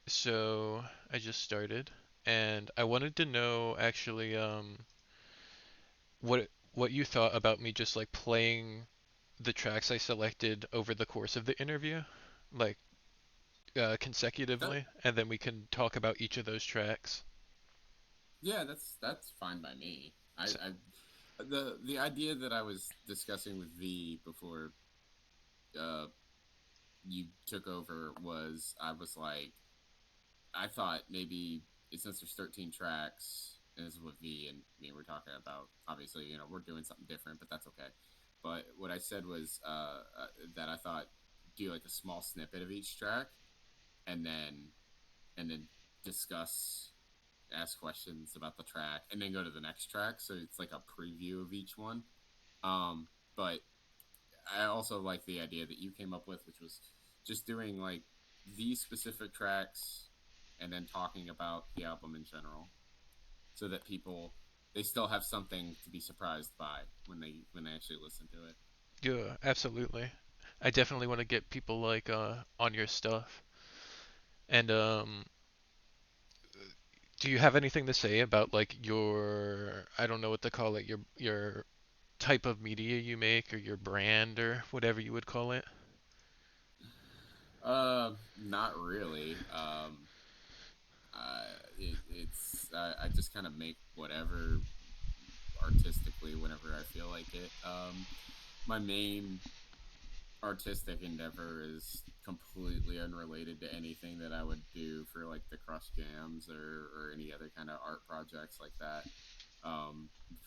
So I just started, and I wanted to know actually what you thought about me just like playing the tracks I selected over the course of the interview, like That consecutively, and then we can talk about each of those tracks. yeah, that's fine by me. So, The idea that I was discussing with V before uh you took over was I was like I thought maybe since there's 13 tracks and this is what V and me were talking about, obviously we're doing something different, but that's okay. But what I said was that I thought do like a small snippet of each track and then discuss, ask questions about the track, and then go to the next track. So it's like a preview of each one. But I also like the idea that you came up with, which was just doing like these specific tracks and then talking about the album in general, so that people they still have something to be surprised by when they actually listen to it. yeah, absolutely. I definitely want to get people like on your stuff. And do you have anything to say about like your I don't know what to call it, your type of media you make or your brand or whatever you would call it? Not really. I just kind of make whatever artistically whenever I feel like it. My main artistic endeavor is completely unrelated to anything that I would do for like the Crush Jams or any other kind of art projects like that.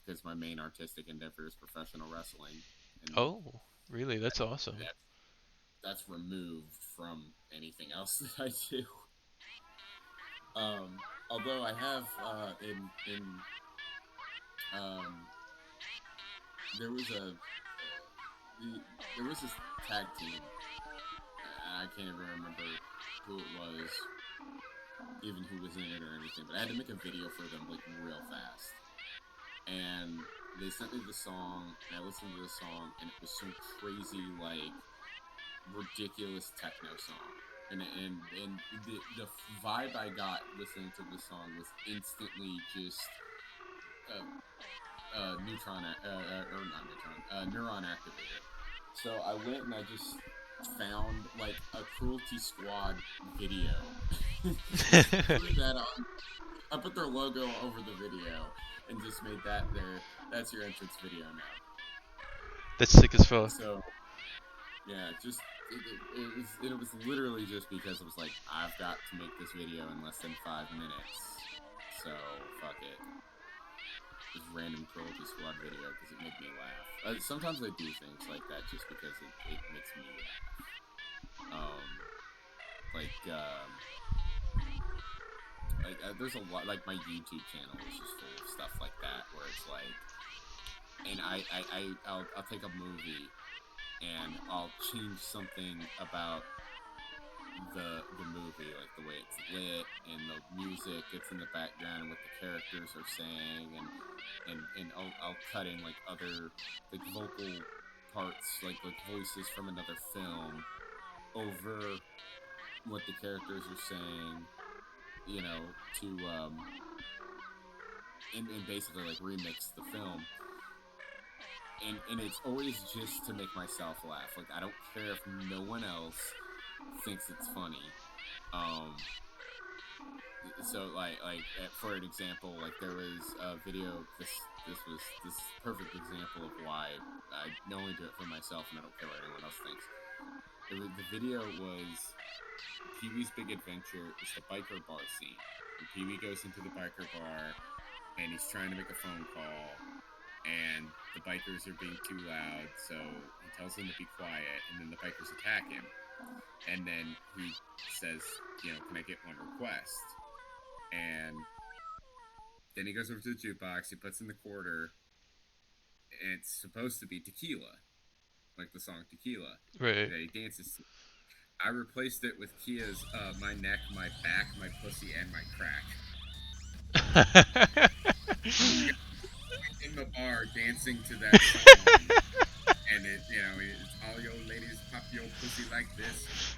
Because my main artistic endeavor is professional wrestling, and Oh, really? That's awesome. that, that's removed from anything else that I do. Although I have in um, there was there was this tag team. I can't even remember who it was, even who was in it or anything. But I had to make a video for them like real fast, and they sent me the song, and I listened to the song, and it was some crazy like ridiculous techno song. And the vibe I got listening to the song was instantly just or not neutron, neuron activated. So I went and I just found like a Cruelty Squad video, just threw that on. I put their logo over the video and just made that their that's your entrance video now. That's sick as fuck. So yeah, just it was literally just because it was like I've got to make this video in less than 5 minutes, so fuck it. This random Cruelty Squad video because it made me laugh. Sometimes I do things like that just because it makes me laugh. Like there's a lot like my YouTube channel is just full of stuff like that where it's like, and I'll take a movie and I'll change something about the movie, like the way it's lit and the music that's in the background and what the characters are saying, and I'll cut in like other like vocal parts, like voices from another film over what the characters are saying, you know, to and basically like remix the film. And it's always just to make myself laugh. Like I don't care if no one else thinks it's funny. Um, so for an example, like there was a video. This perfect example of why I only do it for myself and I don't care what anyone else thinks. The video was Pee Wee's Big Adventure. It's the biker bar scene. And Pee Wee goes into the biker bar and he's trying to make a phone call, and the bikers are being too loud, so he tells them to be quiet, and then the bikers attack him. And then he says, can I get one request? And then he goes over to the jukebox, he puts in the quarter, and it's supposed to be tequila, like the song Tequila, Right. that he dances to. I replaced it with Kia's My Neck, My Back, My Pussy, and My Crack. So we got in the bar dancing to that song, and it's all your ladies pop your pussy like this.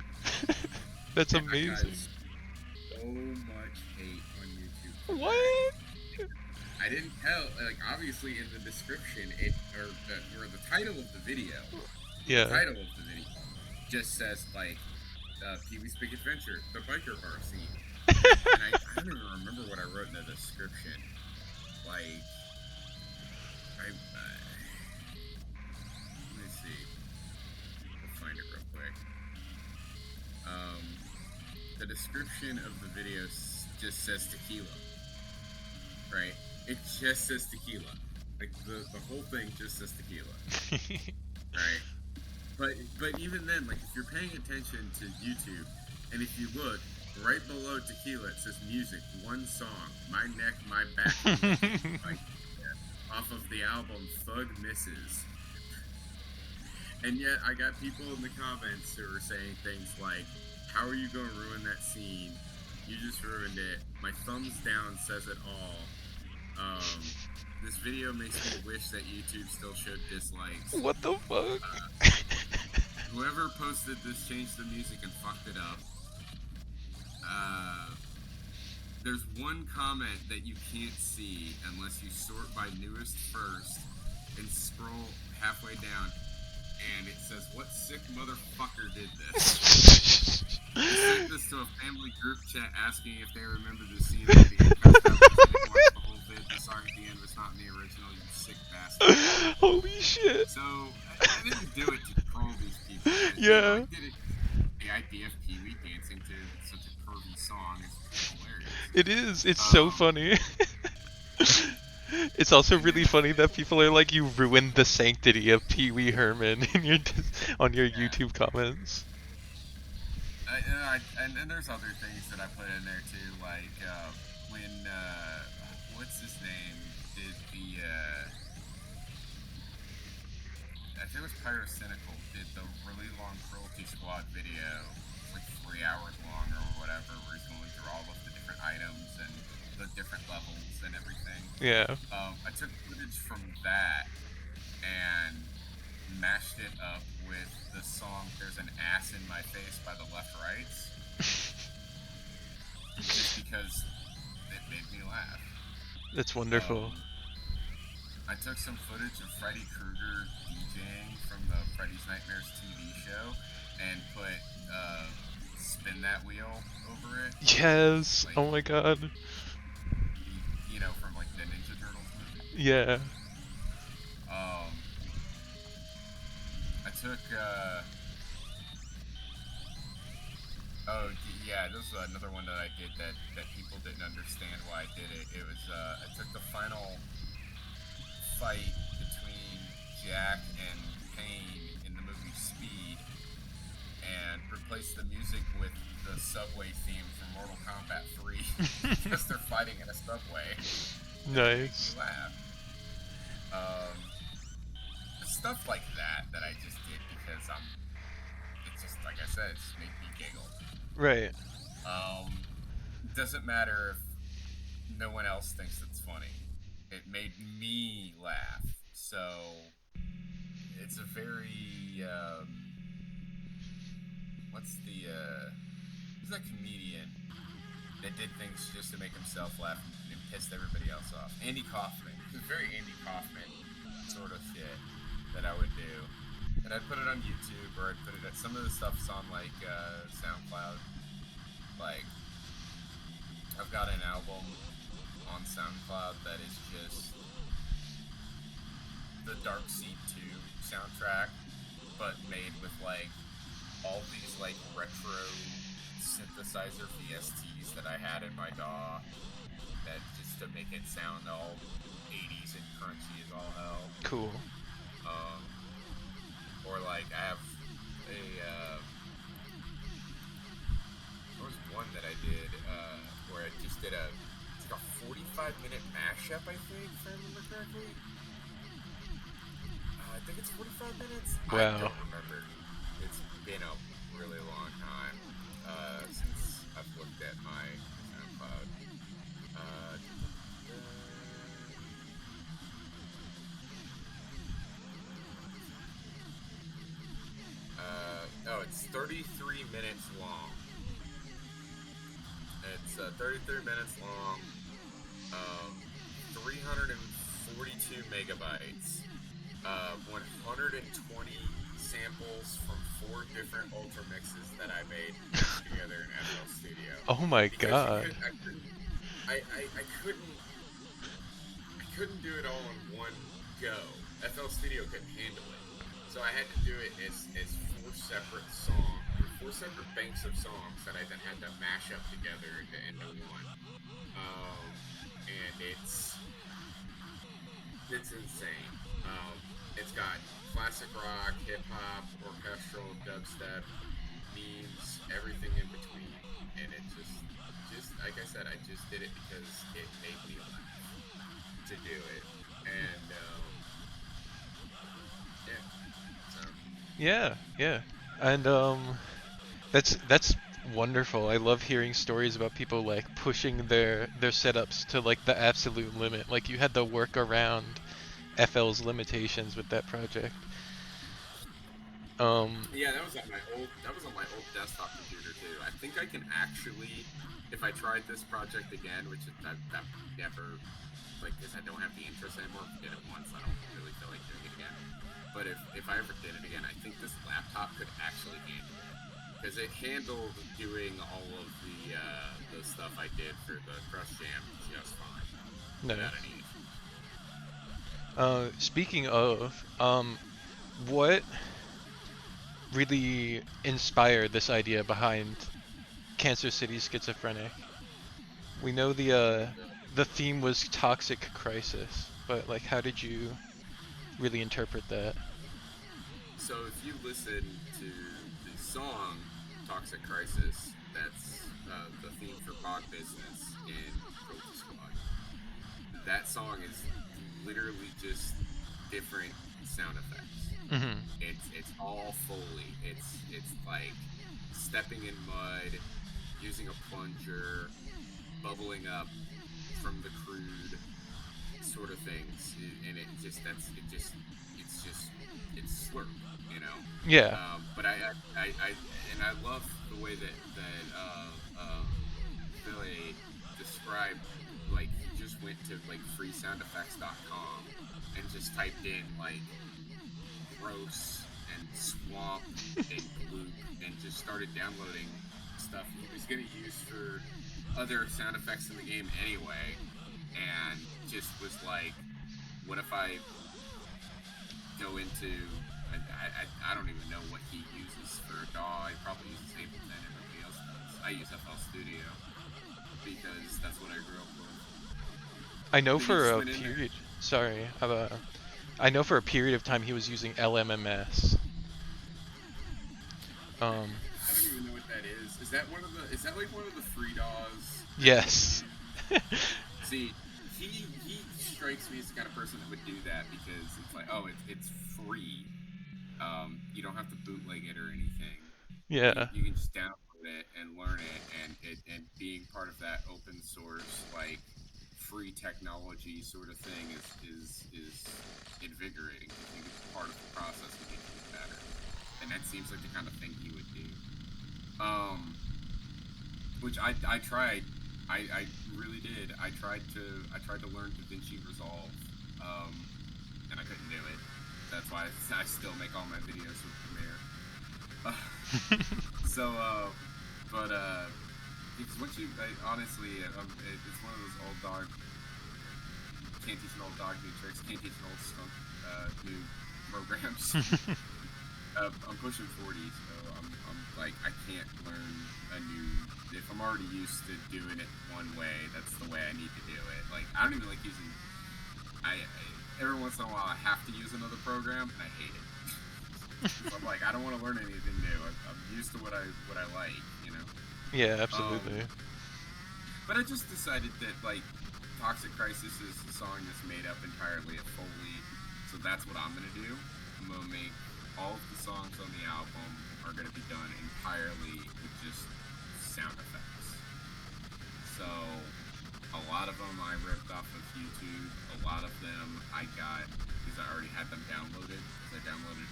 That's And I got amazing. Right. What? I didn't tell. Like, obviously, in the description, or the title of the video, Yeah. just says like Pee Wee's Big Adventure, the biker bar scene, and I don't even remember what I wrote in the description. Like, let me see. We'll find it real quick. Um, the description of the video just says tequila, right? It just says tequila. Like the whole thing just says tequila, right? But even then, like if you're paying attention to YouTube, and if you look right below tequila, it says music, one song, My Neck, My Back, like off of the album Thug Misses. And yet I got people in the comments who are saying things like, how are you going to ruin that scene? You just ruined it. My thumbs down says it all. This video makes me wish that YouTube still showed dislikes. What the fuck? Whoever posted this changed the music and fucked it up. There's one comment that you can't see unless you sort by newest first and scroll halfway down, and it says, "What sick motherfucker did this?" I sent this to a family group chat asking if they remember the scene at the end. Watch the whole vid. The song at the end was not in the original, you sick bastard. Holy shit. So, I didn't do it to troll these people. Yeah. I did it. The idea of Pee Wee dancing to such a curvy song is hilarious. It is. It's so funny. It's also really funny that people are like, you ruined the sanctity of Pee Wee Herman in your on your YouTube comments. And there's other things that I put in there too, like when what's his name did the I think it was Pyrocynical did the really long Cruelty Squad video, like 3 hours long or whatever, where he's going through all of the different items and the different levels and everything. Yeah. I took footage from that and mashed it up with the song "There's an Ass in My Face" by the Left Rights, just because it made me laugh. That's wonderful. I took some footage of Freddy Krueger DJing from the Freddy's Nightmares TV show and put "Spin That Wheel" over it. Yes. Like, oh my god. You know, from like the Ninja Turtles movie. Yeah. I took oh yeah, this was another one that I did that people didn't understand why I did it. It was I took the final fight between Jack and Pain in the movie Speed and replaced the music with the subway theme from Mortal Kombat 3 because they're fighting in a subway. Nice. Laugh. Stuff like that I just did because it's just like I said, it's make me giggle. Right. Doesn't matter if no one else thinks it's funny. It made me laugh. So it's a very who's that comedian that did things just to make himself laugh and pissed everybody else off? Andy Kaufman. It's very Andy Kaufman sort of shit that I would do. And I'd put it on YouTube, or I'd put it at some of the stuff's on like SoundCloud. Like I've got an album on SoundCloud that is just the Dark Seed 2 soundtrack, but made with like all these like retro synthesizer VSTs that I had in my DAW, that just to make it sound all 80s and crunchy as all hell. Cool. Or like I have a there was one that I did where I just did it's like a 45-minute mashup, I think, if I remember correctly. I think it's 45 minutes. Wow. I don't remember. It's been a really long time since I've looked at my SoundCloud. It's 33 minutes long. It's 33 minutes long. um, 342 megabytes, 120 samples from four different ultra mixes that I made mashed together in FL Studio, Oh my because god. I couldn't I couldn't do it all in one go. FL Studio couldn't handle it, so I had to do it as four separate banks of songs that I then had to mash up together into one. And it's insane. It's got classic rock, hip hop, orchestral, dubstep, memes, everything in between, and it just like I said, I just did it because it made me laugh to do it, and yeah, so Yeah, yeah. And that's wonderful. I love hearing stories about people like pushing their setups to like the absolute limit. Like you had to work around FL's limitations with that project. Um, yeah, that was on my old desktop computer too. I think I can actually, if I tried this project again, which that never, like, because I don't have the interest anymore. Did it once, I don't really feel like doing it again. But if I ever did it again, I think this laptop could actually handle it, because it handled doing all of the stuff I did for the Crush Jam just fine without nice. any issues. Speaking of, what really inspired this idea behind Cancer City Schizophrenic? We know the theme was toxic crisis, but like, how did you really interpret that? So if you listen to the song "Toxic Crisis," that's the theme for Bog Business in Cobra Squad. That song is literally just different sound effects. Hmm. It's all Foley. It's like stepping in mud, using a plunger, bubbling up from the crude sort of things, and it's just it's slurp, you know. Yeah. But I and I love the way that Philly described, like, he just went to like freesoundeffects.com and just typed in like gross and swamp and gloop and just started downloading stuff he was going to use for other sound effects in the game anyway, and just was like, what if I go into I don't even know what he uses for DAW. He probably uses Ableton. Everybody else does. I use FL Studio because that's what I grew up with. I know But he for just a went in there. period. Sorry, I know for a period of time he was using LMMS. Um, I don't even know what that is. Is that one of the? Is that like one of the free DAWs that you can yes. use? See, he strikes me as the kind of person that would do that because it's like, oh, it's free. You don't have to bootleg it or anything. Yeah. You can just download it and learn it, and being part of that open source, like, free technology sort of thing is invigorating. I think it's part of the process that makes you better, and that seems like the kind of thing he would do. Which I tried. I really did. I tried to learn DaVinci Resolve, and I couldn't do it. That's why I still make all my videos with Premiere. So, but because once you, honestly, it's one of those old dog, can't teach an old dog new tricks, can't teach an old skunk new programs. I'm pushing 40, so I'm like, I can't learn a new. If I'm already used to doing it one way, that's the way I need to do it. Like, I don't even like using. I every once in a while I have to use another program, and I hate it. So I'm like, I don't want to learn anything new. I'm used to what I like, you know. Yeah, Um, absolutely. but I just decided that, like, Toxic Crisis is a song that's made up entirely of Foley, so that's what I'm gonna do. I'm gonna make all of the songs on the album are gonna be done entirely with just sound effects. So a lot of them I ripped off of YouTube. A lot of them I got because I already had them downloaded. Because I downloaded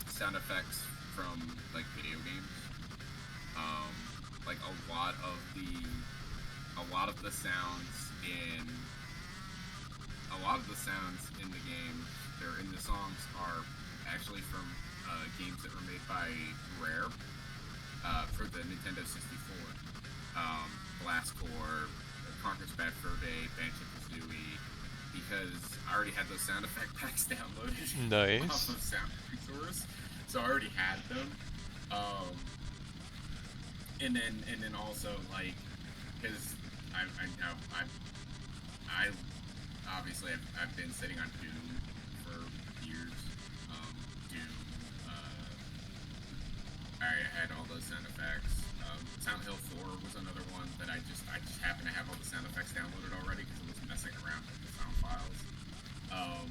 sound effects from, like, video games. Like, a lot of the sounds in the game, or in the songs, are actually from games that were made by Rare for the Nintendo 64. Blast Core, Conker's Bad Fur Day, Banjo-Kazooie, because I already had those sound effect packs downloaded off Nice. of Sound Resource, so I already had them. Um, and then also, like, because I obviously I've been sitting on Doom for years. Doom. I had all those sound effects. Silent Hill 4 was another one that I just happened to have all the sound effects downloaded already because I was messing around with the sound files. Um,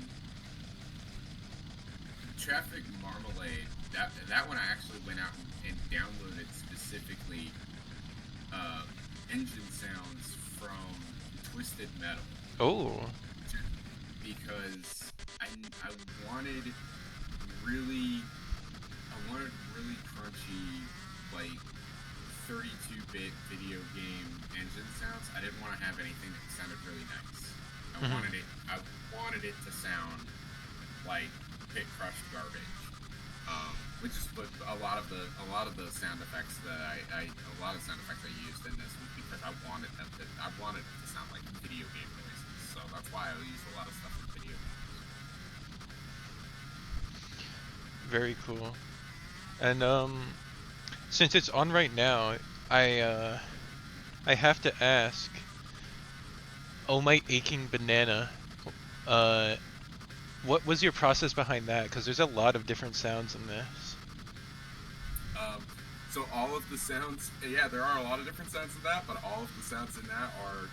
Traffic Marmalade. That one I actually went out and downloaded specifically engine sounds from Twisted Metal Oh. because I wanted really really crunchy, like, 32-bit video game engine sounds. I didn't want to have anything that sounded really nice. Mhm. I wanted it to sound like pit crushed garbage. Which is what a lot of the sound effects that a lot of sound effects I used in this was because I wanted it to sound like video game noises. So that's why I used a lot of stuff from video games. Very cool. And since it's on right now, I uh, I have to ask. Oh my aching banana. Uh, what was your process behind that? Because there's a lot of different sounds in this. Um, so all of the sounds, yeah, there are a lot of different sounds in that, but all of the sounds in that are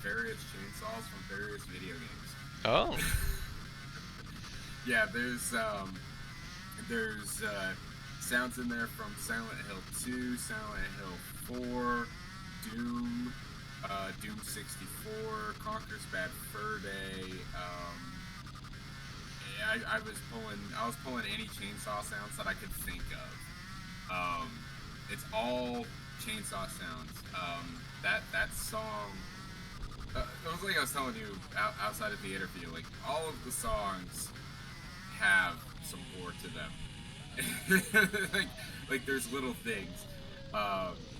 various chainsaws from various video games. Oh. Yeah, there's sounds in there from Silent Hill 2, Silent Hill 4, Doom, Doom 64, Conker's Bad Fur Day. I was pulling any chainsaw sounds that I could think of. It's all chainsaw sounds. That song. It was like I was telling you outside of the interview. Like, all of the songs have some lore to them. like there's little things.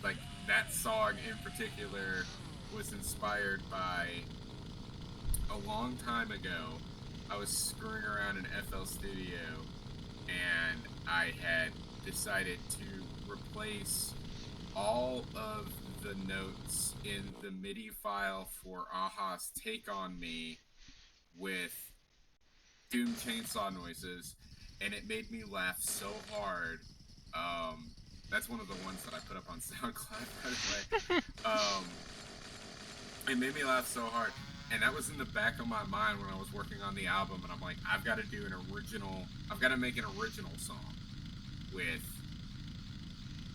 Like, that song in particular was inspired by a long time ago. I was screwing around in FL Studio, and I had decided to replace all of the notes in the MIDI file for Aha's Take on Me with Doom chainsaw noises, and it made me laugh so hard. That's one of the ones that I put up on SoundCloud, by the way. Um, it made me laugh so hard, and that was in the back of my mind when I was working on the album. And I'm like, I've got to do an original. I've got to make an original song with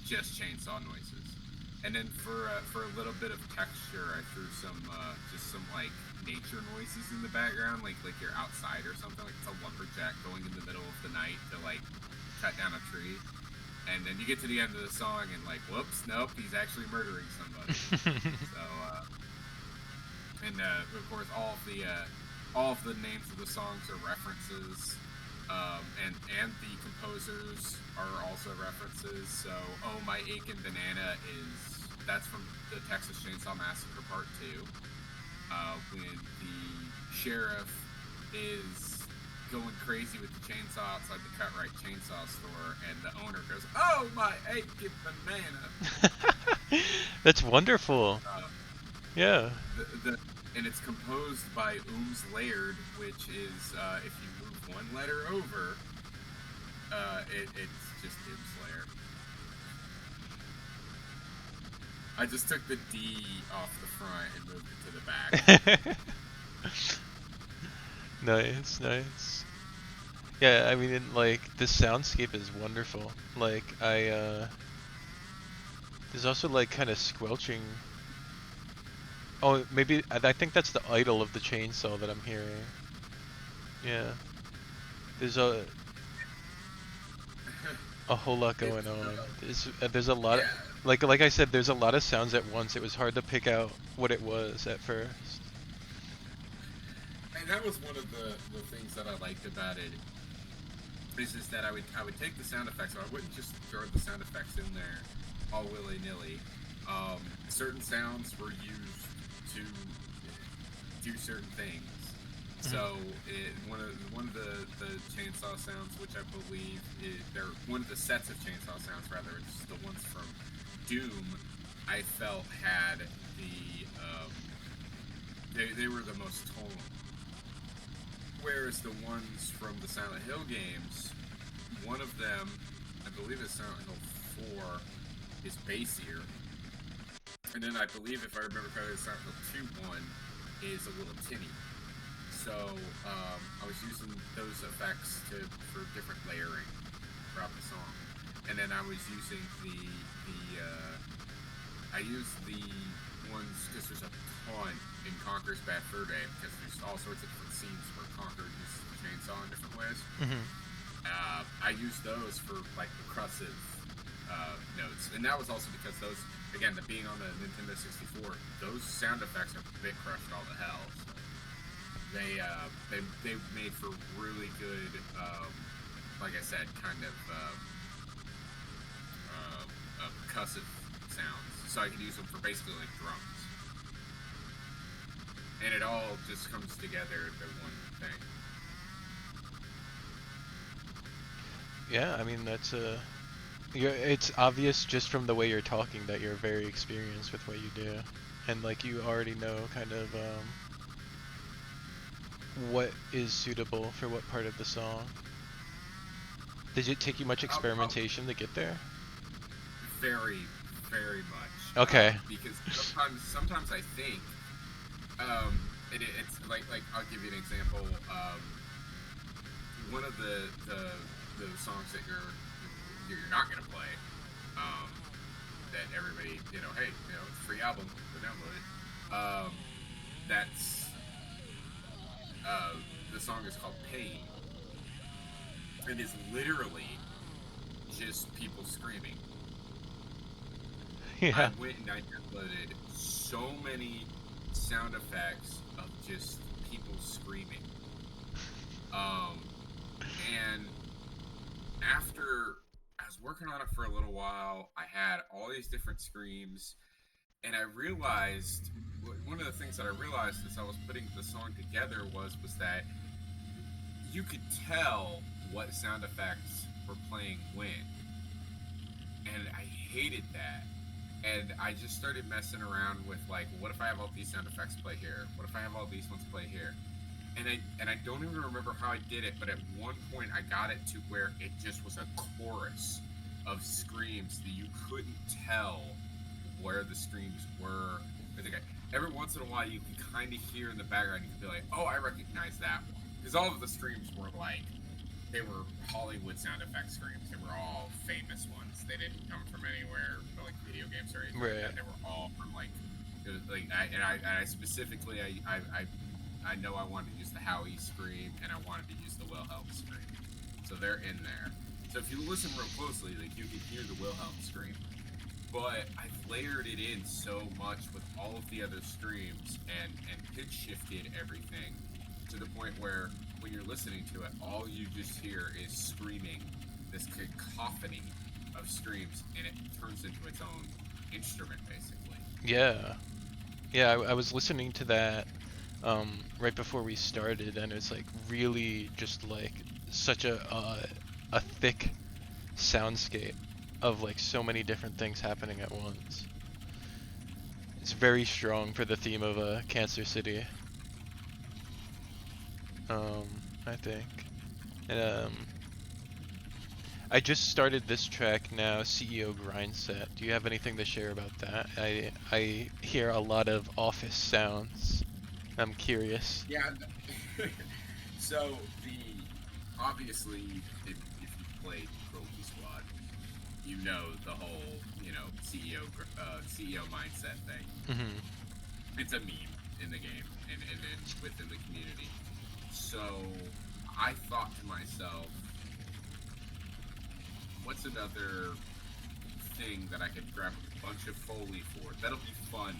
just chainsaw noises. And then for a little bit of texture, I threw some like nature noises in the background, like you're outside or something, like it's a lumberjack going in the middle of the night to, like, cut down a tree. And then you get to the end of the song and, like, whoops, nope, he's actually murdering somebody. So of course all of the names of the songs are references. And the composers are also references. So, Oh My Aching Banana that's from the Texas Chainsaw Massacre Part 2. When the sheriff is going crazy with the chainsaw outside the Cut-Right Chainsaw store, and the owner goes, "Oh my aching banana!" That's wonderful. Yeah. And it's composed by Ooms Laird, which is, if you move one letter over, it's just Ooms Laird. I just took the D off the front and moved it to the back. Nice, nice. Yeah, I mean, like, the soundscape is wonderful. Like, there's also, like, kind of squelching. Oh, maybe, I think that's the idle of the chainsaw that I'm hearing. Yeah. There's a whole lot going on. There's a lot of, Yeah. Like I said, there's a lot of sounds at once. It was hard to pick out what it was at first. And that was one of the things that I liked about it. Is that I would take the sound effects, so I wouldn't just throw the sound effects in there all willy nilly. Certain sounds were used to do certain things. So one of the chainsaw sounds, which I believe they're one of the sets of chainsaw sounds, rather, it's the ones from Doom. I felt had they were the most tonal. Whereas the ones from the Silent Hill games, one of them, I believe it's Silent Hill 4, is bassier. And then I believe, if I remember correctly, the Silent Hill 2 one is a little tinny. So I was using those effects for different layering throughout the song. And then I was using I used the ones, because there's a ton in Conker's Bad Fur Day, because there's all sorts of different scenes where Conker uses the chainsaw in different ways. I used those for like percussive notes, and that was also because those, again, being on the Nintendo 64, those sound effects are bit crushed all to hell. So they made for really good, like I said, kind of percussive sounds. So I could use them for basically like drums. And it all just comes together into one thing. Yeah, I mean it's obvious just from the way you're talking that you're very experienced with what you do, and like you already know kind of what is suitable for what part of the song. Did it take you much experimentation to get there? Very, very much. Okay. Because sometimes I think, it's like I'll give you an example. One of the songs that you're not gonna play, that everybody, hey, it's a free album, go download it. That's the song is called Pain. It is literally just people screaming. Yeah. I went and I downloaded so many sound effects of just people screaming. And after I was working on it for a little while, I had all these different screams, and I realized one of the things that I realized as I was putting the song together was that you could tell what sound effects were playing when, and I hated that. And I just started messing around with, like, what if I have all these sound effects play here? What if I have all these ones play here? And I don't even remember how I did it, but at one point I got it to where it just was a chorus of screams that you couldn't tell where the screams were. Every once in a while you can kind of hear in the background, you can be like, oh, I recognize that one. Because all of the screams were like, they were Hollywood sound effects screams. They were all famous ones. They didn't come from anywhere, like video games or anything like that. They were all from like I specifically I know I wanted to use the Howie scream, and I wanted to use the Wilhelm scream. So they're in there. So if you listen real closely, like, you can hear the Wilhelm scream. But I've layered it in so much with all of the other screams and pitch shifted everything to the point where when you're listening to it, all you just hear is screaming, this cacophony of screams, and it turns into its own instrument, basically. Yeah. Yeah, I was listening to that right before we started, and it's like really just like such a thick soundscape of like so many different things happening at once. It's very strong for the theme of Cancer City. I think. And I just started this track now, CEO Grind Set. Do you have anything to share about that? I hear a lot of office sounds. I'm curious. Yeah. So obviously, if you played Cruelty Squad, you know the whole CEO mindset thing. Mm-hmm. It's a meme in the game and within the community. So I thought to myself, what's another anything that I could grab a bunch of Foley for. That'll be fun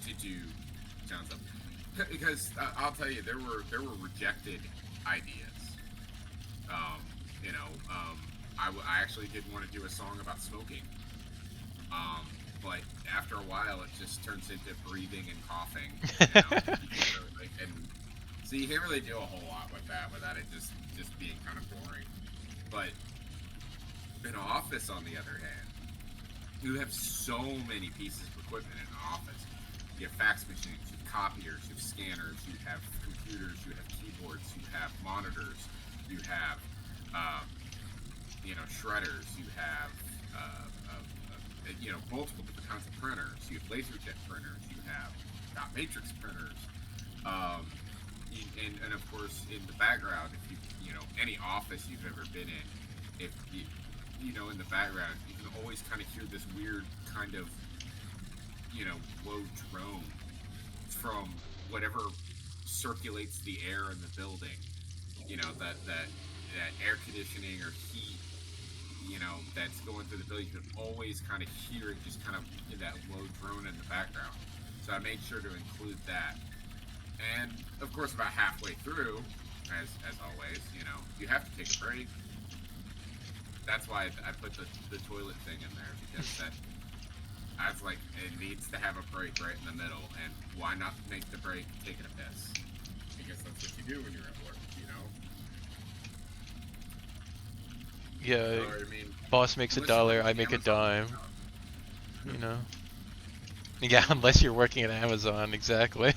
to do. Sounds up because I'll tell you, there were rejected ideas. Um, you know, I actually did want to do a song about smoking. Um, but after a while, it just turns into breathing and coughing. You know, and so you can't really do a whole lot with that without it just being kind of boring. But in Office, on the other hand, you have so many pieces of equipment in an office. You have fax machines, you have copiers, you have scanners, you have computers, you have keyboards, you have monitors, you have, um, shredders, you have, multiple different kinds of printers. You have laserjet printers, you have dot matrix printers, um, and of course in the background, if any office you've ever been in, if in the background, you can always kind of hear this weird kind of, low drone from whatever circulates the air in the building. That air conditioning or heat, that's going through the building. You can always kind of hear it just kind of in that low drone in the background. So I made sure to include that. And of course, about halfway through, as always, you have to take a break. That's why I put the toilet thing in there, because I was like, it needs to have a break right in the middle, and why not make the break taking a piss? Because that's what you do when you're at work, Yeah, So, I mean, boss makes a unless you're dollar, working I at make a Amazon, dime. You know. Yeah, unless you're working at Amazon, exactly.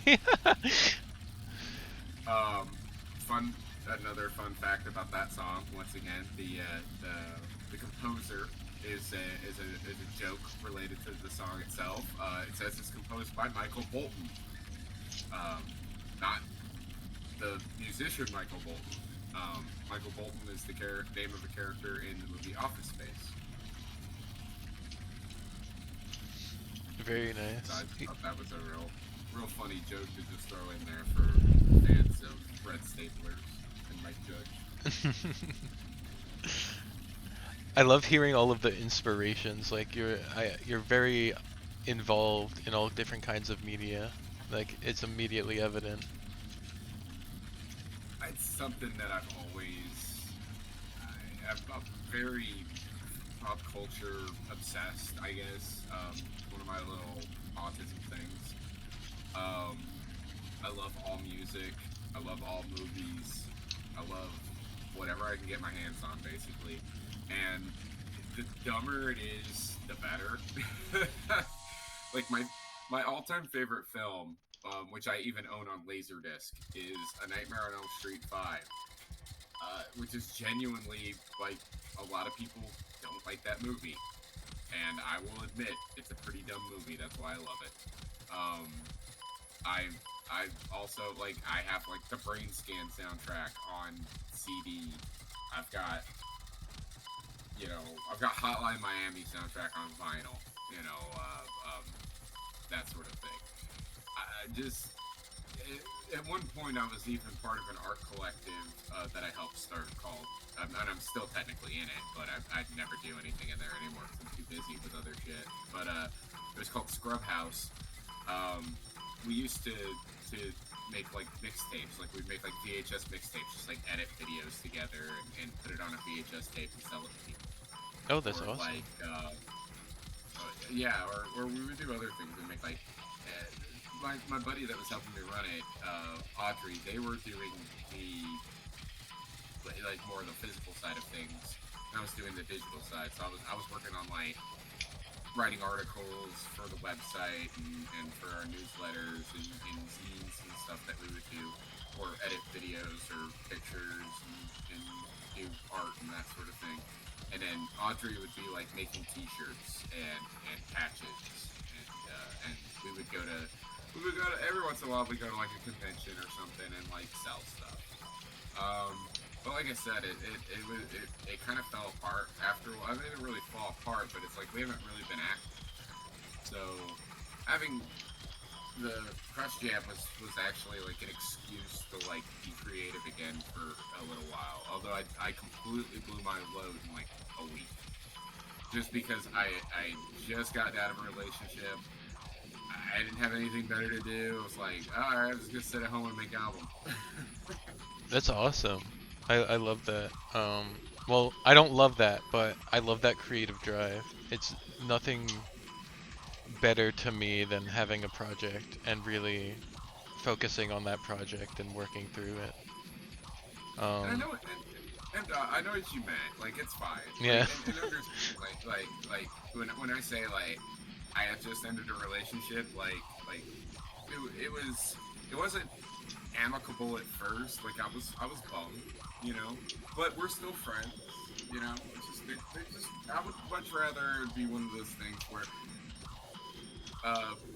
um, fun. Another fun fact about that song. Once again, the composer is a joke related to the song itself. It says it's composed by Michael Bolton, not the musician Michael Bolton. Michael Bolton is the name of a character in the movie Office Space. Very So I nice. thought that was a real funny joke to just throw in there for fans of Red Staplers and Mike Judge. I love hearing all of the inspirations. Like you're very involved in all different kinds of media. Like it's immediately evident. It's something that I'm very pop culture obsessed, I guess. One of my little autism things. Um, I love all music. I love all movies. I love whatever I can get my hands on, basically. And the dumber it is, the better. Like my all-time favorite film, which I even own on Laserdisc, is A Nightmare on Elm Street 5, which is genuinely, like, a lot of people don't like that movie. And I will admit, it's a pretty dumb movie. That's why I love it. Um, I also, like, I have, like, the Brain Scan soundtrack on CD. I've got, I've got Hotline Miami soundtrack on vinyl. That sort of thing. I just at one point I was even part of an art collective that I helped start called, and I'm still technically in it, but I'd never do anything in there anymore because I'm too busy with other shit. But it was called Scrub House. We used to make like mixtapes, like we'd make like VHS mixtapes, just like edit videos together and put it on a VHS tape and sell it to people. Oh, that's Or awesome. like yeah, or we would do other things and make like my buddy that was helping me run it, Audrey. They were doing the like more of the physical side of things, and I was doing the digital side. So I was working on like writing articles for the website and for our newsletters and zines and stuff that we would do, or edit videos or pictures and do art and that sort of thing. And then Audrey would be like making T-shirts and patches, and we would go to every once in a while we go to like a convention or something and like sell stuff. But like I said, it kind of fell apart after a while. I mean, it didn't really fall apart, but it's like we haven't really been active. So having the Crush Jam was actually like an excuse to like be creative again for a little while. Although I completely blew my load in like a week. just because I just got out of a relationship. I didn't have anything better to do. I was like, all right, I was just sit at home and make album. That's awesome. I love that. Well, I don't love that, but I love that creative drive. It's nothing better to me than having a project and really focusing on that project and working through it. And I Um, know, and I know what you meant. Like it's fine. yeah. Like and understand. Like when I say like I had just ended a relationship. Like it was it wasn't amicable at first. Like I was bummed, you know. But we're still friends, you know. It's just they just I would much rather be one of those things where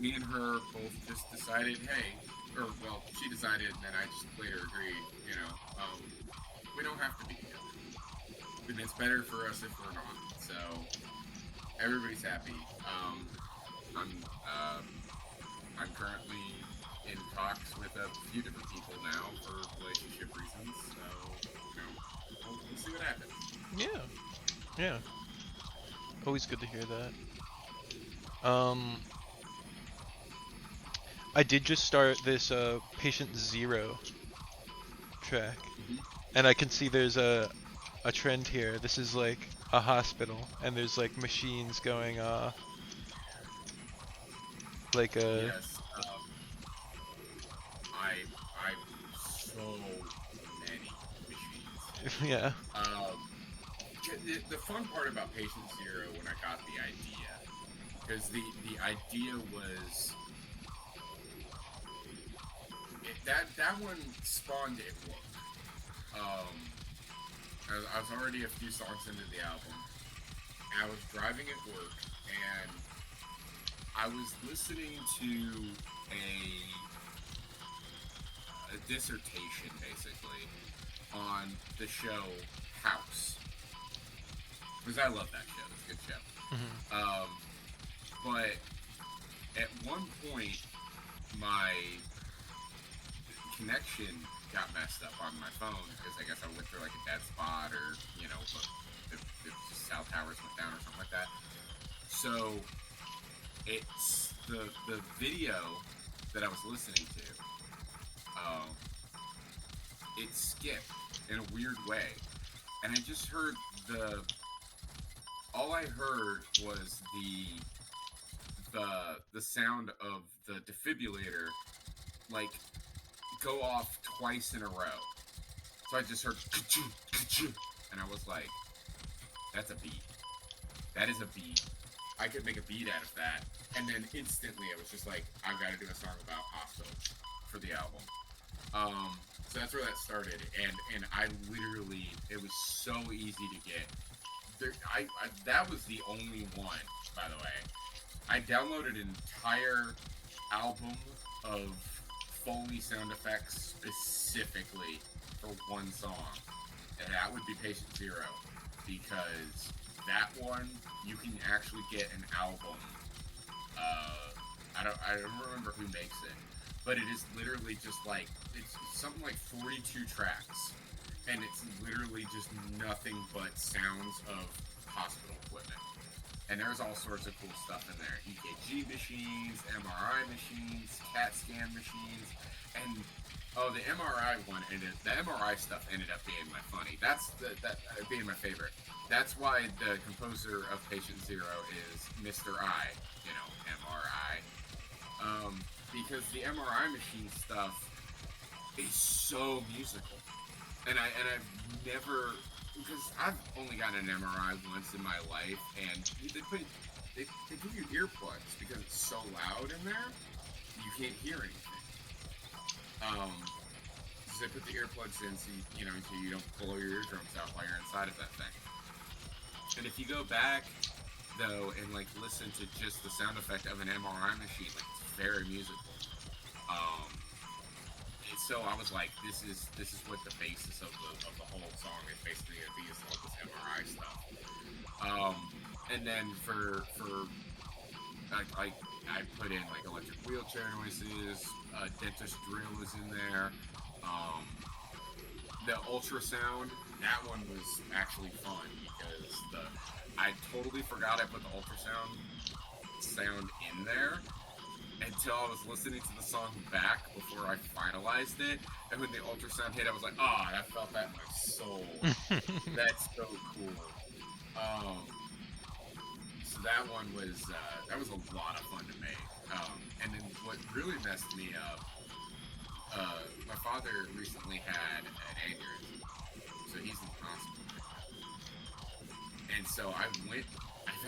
me and her both just decided, hey, or well, she decided, and then I just later agreed. You know, we don't have to be together, and it's better for us if we're not. So everybody's happy. I'm I'm currently in talks with a few different people now for relationship reasons. So you know, we'll see what happens. Yeah. Yeah. Always good to hear that. Um, I did just start this Patient Zero track, Mm-hmm. and I can see there's a trend here. This is like a hospital, and there's like machines going like a Yes, I've so many machines. yeah. Um, the fun part about Patient Zero when I got the idea, because the idea was that one spawned at work. Um, I was already a few songs into the album. I was driving at work and I was listening to a dissertation basically on the show House because I love that show. It's a good Hmm. show. But at one point, my connection got messed up on my phone because I guess I went through like a dead spot or you know, the cell towers went down or something like that. So it's the video that I was listening to. Um, it skipped in a weird way, and I just heard the. All I heard was the sound of the defibrillator like go off twice in a row. So I just heard ka-choo, ka-choo, and I was like, "That's a beat. That is a beat. I could make a beat out of that." And then instantly, I was just like, "I've got to do a song about hospitals for the album." So that's where that started, and I literally, it was so easy to get. That was the only one, by the way. I downloaded an entire album of Foley sound effects specifically for one song, and that would be Patient Zero, because that one you can actually get an album. I don't remember who makes it, but it is literally just like it's something like 42 tracks, and it's literally just nothing but sounds of hospital equipment. And there's all sorts of cool stuff in there: EKG machines, MRI machines, CAT scan machines, and oh, the MRI stuff ended up being my funny. Being my favorite. That's why the composer of Patient Zero is Mr. I, you know, MRI. Because the MRI machine stuff is so musical, and I've never, because I've only gotten an MRI once in my life, and they give you earplugs because it's so loud in there, you can't hear anything. Um, so they put the earplugs in so so you don't blow your eardrums out while you're inside of that thing. And if you go back though and like listen to just the sound effect of an MRI machine, like it's very musical. Um, and so I was like, this is what the basis of the whole song is basically gonna be, is all this MRI stuff. And then for I put in like electric wheelchair noises, dentist drill is in there. Um, the ultrasound, that one was actually fun because I totally forgot I put the ultrasound sound in there until I was listening to the song back before I finalized it. And when the ultrasound hit, I was like, oh, I felt that in my soul. That's so cool. Um, so that was a lot of fun to make. And then what really messed me up, my father recently had an aneurysm, so he's in the hospital right now. And so I've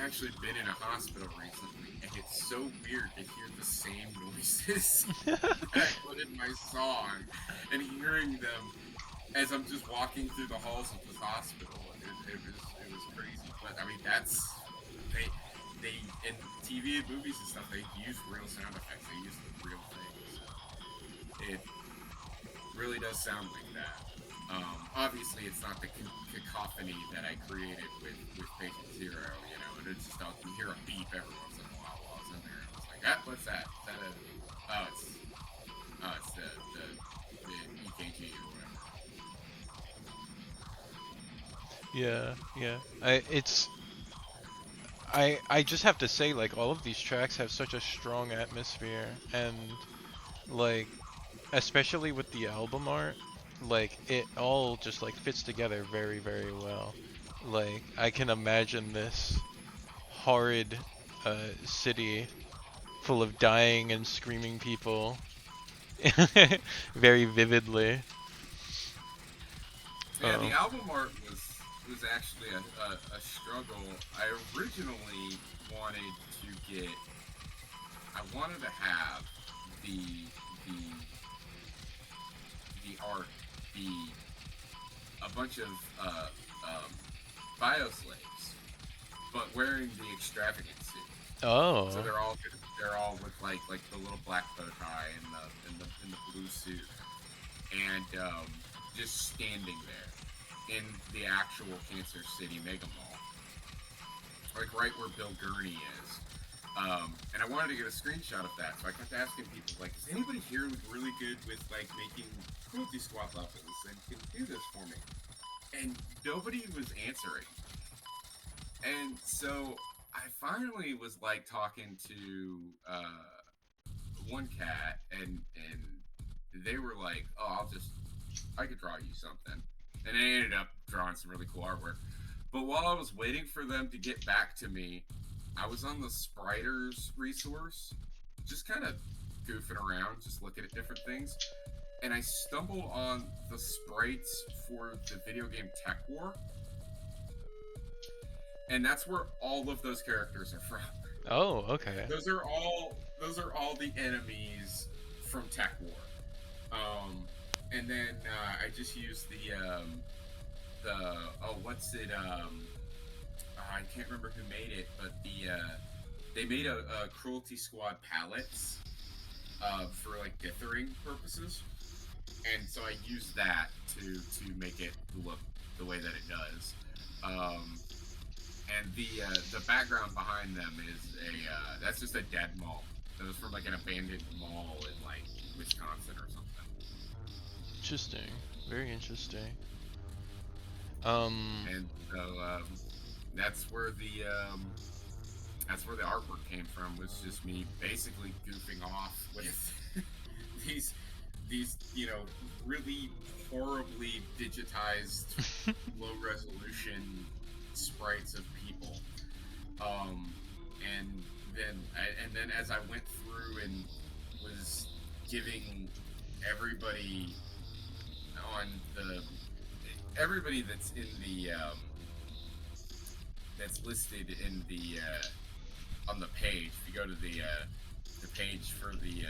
actually been in a hospital recently, and it's so weird to hear the same noises that I put in my song, and hearing them as I'm just walking through the halls of this hospital. It was crazy, but I mean they they in TV and movies and stuff, they use real sound effects. They use the real things. So it really does sound like that. Obviously, it's not the cacophony that I created with Patient Zero, you know, and it's just you hear a beep every once in a while I was in there, and I was like, ah, what's that? Is that a? It's the EKG or whatever. Yeah, yeah. I just have to say, like, all of these tracks have such a strong atmosphere, and like, especially with the album art, like, it all just like fits together very, very well. Like, I can imagine this horrid city full of dying and screaming people very vividly. Yeah, the album art was actually a struggle. I originally wanted to get. I wanted to have the the the art be a bunch of um, bio slaves, but wearing the extravagant suit. So Oh, they're all with like the little black bow tie and the blue suit, and just standing there in the actual Cancer City Mega Mall, like right where Bill Gurney is. And I wanted to get a screenshot of that, so I kept asking people, like, is anybody here really good with like making cruelty squad levels and can do this for me? And nobody was answering. And so I finally was like talking to one cat, and they were like, "Oh, I could draw you something," and they ended up drawing some really cool artwork. But while I was waiting for them to get back to me, I was on the Spriters resource, just kind of goofing around, just looking at different things, and I stumbled on the sprites for the video game Tech War, and that's where all of those characters are from. oh, okay. Those are all the enemies from Tech War. And then I just used the oh, what's it I can't remember who made it, but they made a Cruelty Squad palettes for like dithering purposes, and so I used that to make it look the way that it does. And the background behind them is that's just a dead mall. That was from like an abandoned mall in like Wisconsin or something. Interesting. Very interesting. And so that's where the artwork came from. Was just me basically goofing off with these you know really horribly digitized low resolution sprites of people. Um, and then as I went through and was giving everybody on the everybody that's in the that's listed in the on the page. If you go to the page for the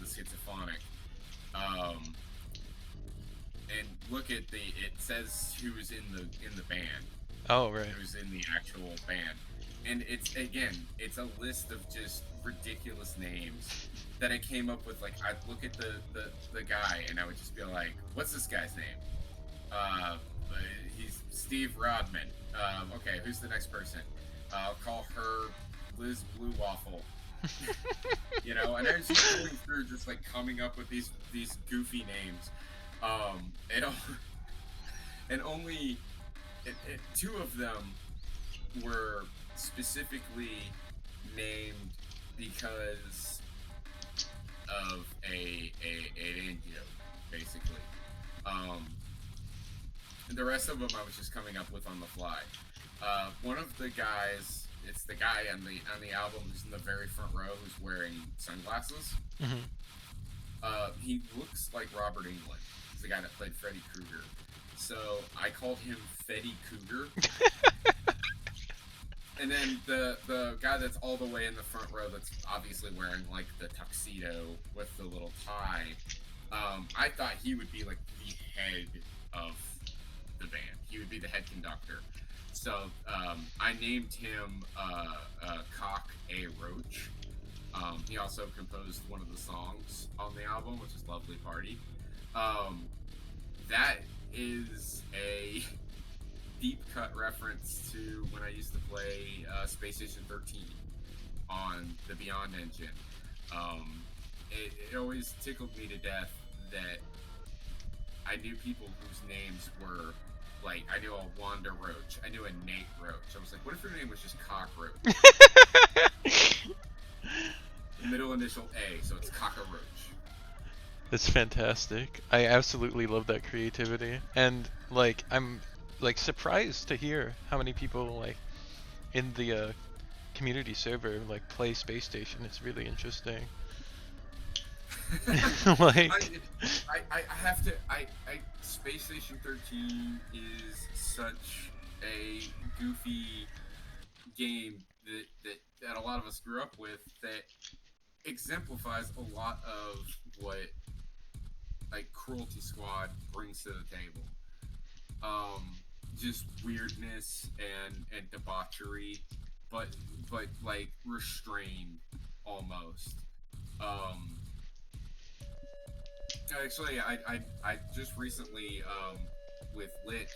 schizophonic, and look at it says who's in the band, Oh, right. who's in the actual band, and it's a list of just ridiculous names that I came up with. Like, I'd look at the guy and I would just be like, what's this guy's name? He's Steve Rodman. Okay, who's the next person? I'll call her Liz Blue Waffle. You know, and I was just going through, just like coming up with these goofy names. And and only two of them were specifically named because of an in joke, basically. Um, the rest of them I was just coming up with on the fly. One of the guys, it's the guy on the album who's in the very front row who's wearing sunglasses. Hmm. He looks like Robert Englund. He's the guy that played Freddy Krueger. So I called him Freddy Cougar. And then the guy that's all the way in the front row that's obviously wearing like the tuxedo with the little tie, I thought he would be like the head of the band. He would be the head conductor. So I named him Cock A. Roach. He also composed one of the songs on the album, which is Lovely Party. That is a deep cut reference to when I used to play Space Station 13 on the Beyond engine. It always tickled me to death that I knew people whose names were like, I knew a Wanda Roach, I knew a Nate Roach. I was like, what if your name was just Cockroach? Middle initial A, so it's Cockroach. That's fantastic. I absolutely love that creativity, and like I'm like surprised to hear how many people like in the community server like play Space Station. It's really interesting. Like, I have to. Space Station 13 is such a goofy game that a lot of us grew up with that exemplifies a lot of what like Cruelty Squad brings to the table. Just weirdness and debauchery, but like restrained almost. Um, Actually, I just recently with Lich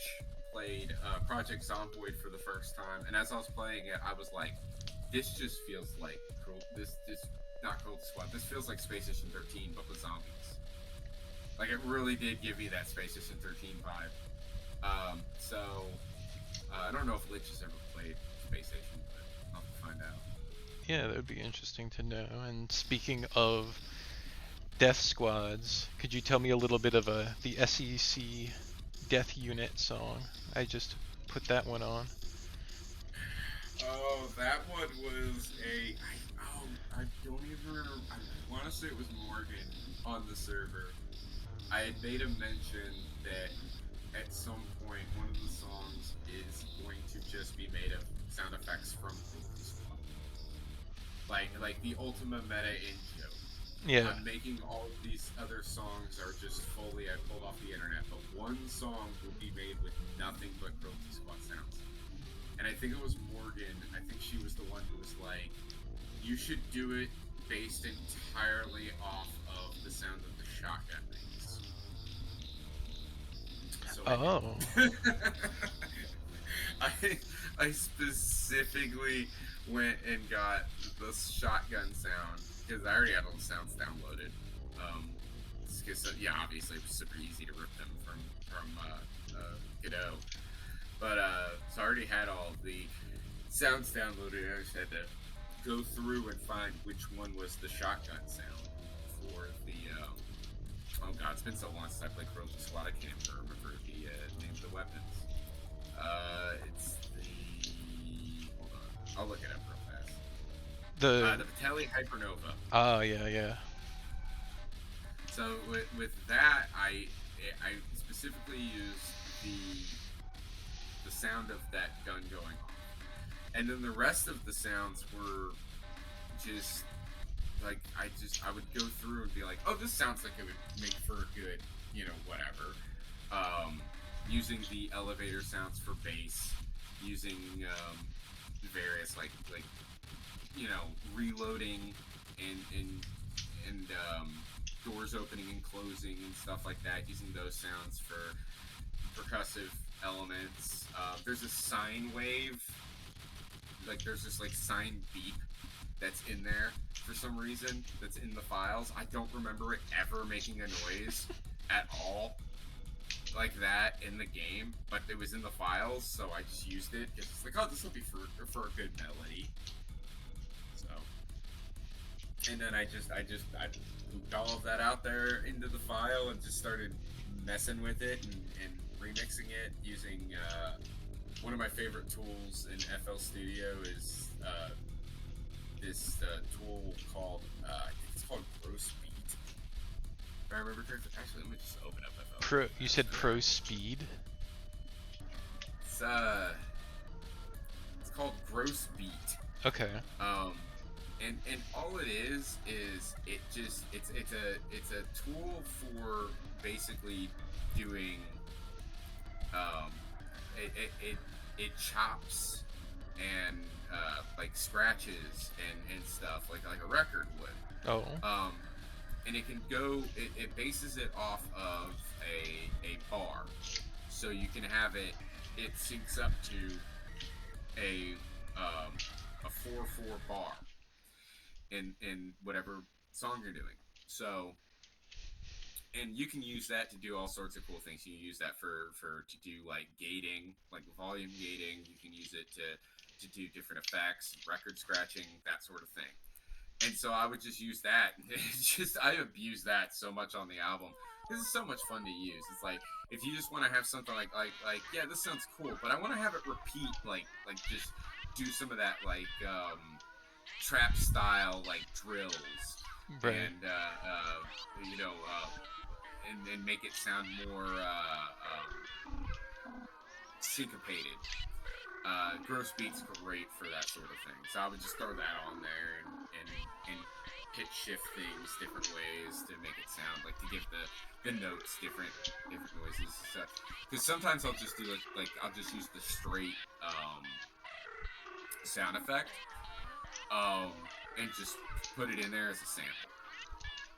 played Project Zomboid for the first time, and as I was playing it, I was like, this just feels like this not Cruelty Squad. This feels like Space Station 13, but with zombies. Like it really did give me that Space Station 13 vibe. I don't know if Lich has ever played Space Station, but I'll have to find out. yeah, that would be interesting to know. And speaking of death squads, could you tell me a little bit of the SEC Death Unit song? I just put that one on. Oh, that one was I don't even remember. I want to say it was Morgan on the server. I had made him mention that at some point one of the songs is going to just be made of sound effects from Cruelty Squad. Like the ultimate meta in joke. Yeah. I'm making all of these other songs are just fully I pulled off the internet, but one song will be made with nothing but Cruelty Squad sounds. And I think it was Morgan. I think she was the one who was like, "You should do it based entirely off of the sound of the shotgun makes." So Oh. I specifically went and got the shotgun sound because I already had all the sounds downloaded. Yeah, obviously it was super easy to rip them from Godot. But so I already had all the sounds downloaded. I just had to go through and find which one was the shotgun sound for the. Oh god, it's been so long since I played Cruelty Squad. I can't even remember the name of the weapons. It's the. Hold on, I'll look it up real fast. The Vitelli Hypernova. Oh yeah, yeah. So with that, I specifically used the sound of that gun going off, and then the rest of the sounds were just like I would go through and be like, oh, this sounds like it would make for a good, whatever. Using the elevator sounds for bass, using various like reloading and doors opening and closing and stuff like that, using those sounds for percussive elements. There's a sine wave, like there's this like sine beep that's in there for some reason, that's in the files. I don't remember it ever making a noise at all. like that in the game, but it was in the files, so I just used it because it's like, oh, this will be for a good melody. So, and then I pooped all of that out there into the file and just started messing with it and remixing it using one of my favorite tools in FL Studio is this tool called I think it's called Gross Beat. If I remember correctly. Actually, let me just open up FL Pro, real you fast. said Pro Speed? It's it's called Gross Beat. Okay. Um, and all it is it just it's a tool for basically doing um it chops and like scratches and stuff like a record would. Oh. And it can go it bases it off of a bar, so you can have it syncs up to a um, a 4/4 bar in whatever song you're doing. So, and you can use that to do all sorts of cool things. You can use that for to do like gating, like volume gating. You can use it to do different effects, record scratching, that sort of thing. And so I would just use that. It's just I abuse that so much on the album. This is so much fun to use. It's like if you just want to have something like yeah, this sounds cool, but I want to have it repeat like just do some of that like trap style like drills Right. and you know and make it sound more syncopated. Gross Beat's great for that sort of thing. So I would just throw that on there and pitch shift things different ways to make it sound like to give the notes different noises. Because sometimes I'll just do like I'll just use the straight sound effect and just put it in there as a sample.